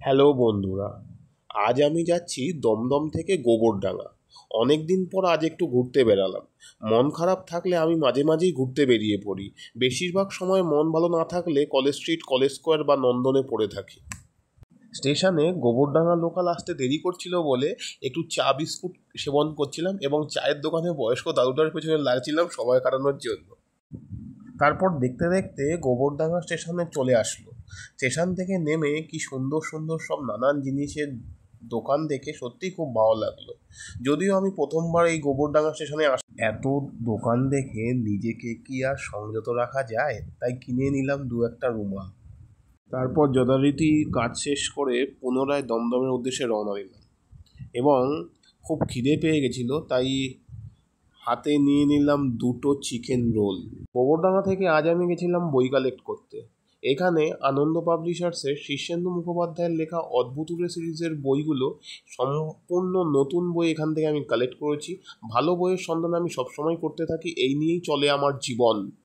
Hello বন্ধুরা, আজ আমি যাচ্ছি দমদম থেকে গোবরডাঙ্গা। অনেক দিন পর আজ একটু ঘুরতে বেরালাম। মন খারাপ থাকলে আমি মাঝে মাঝেই ঘুরতে বেরিয়ে পড়ি। বেশিরভাগ সময় মন ভালো না থাকলে কলেজ স্ট্রিট, কলেজ স্কোয়ার বা নন্দনে পড়ে থাকি। স্টেশনে গোবরডাঙ্গা লোকাল আসতে দেরি করছিল বলে একটু চা বিস্কুট সেবন করছিলাম এবং চায়ের দোকানে বয়স্ক দাদুটার পেছনে লাগছিলাম সময় কাটানোর জন্য। তারপর দেখতে দেখতে গোবরডাঙ্গা স্টেশনে চলে আসলো। স্টেশন থেকে নেমে কি সুন্দর সুন্দর সব নানান জিনিসের দোকান দেখে সত্যিই খুব ভালো লাগলো। যদিও আমি প্রথমবার এই গোবরডাঙ্গা স্টেশনে এত দোকান দেখে নিজেকে কি আর সংযত রাখা যায়, তাই কিনে নিলাম দু একটা রুমাল। তারপর যথারীতি কাজ শেষ করে পুনরায় দমদমের উদ্দেশ্যে রওনা দিলাম এবং খুব খিদে পেয়ে গেছিলো, তাই হাতে নিয়ে নিলাম দুটো চিকেন রোল। গোবরডাঙ্গা থেকে আজ আমি গেছিলাম বই কালেক্ট করতে। এখানে আনন্দ পাবলিশার্সের শীর্ষেন্দু মুখোপাধ্যায়ের লেখা অদ্ভুতুরে সিরিজের বইগুলো, সম্পূর্ণ নতুন বই এখান থেকে আমি কালেক্ট করেছি। ভালো বইয়ের সন্ধান আমি সবসময় করতে থাকি, এই নিয়েই চলে আমার জীবন।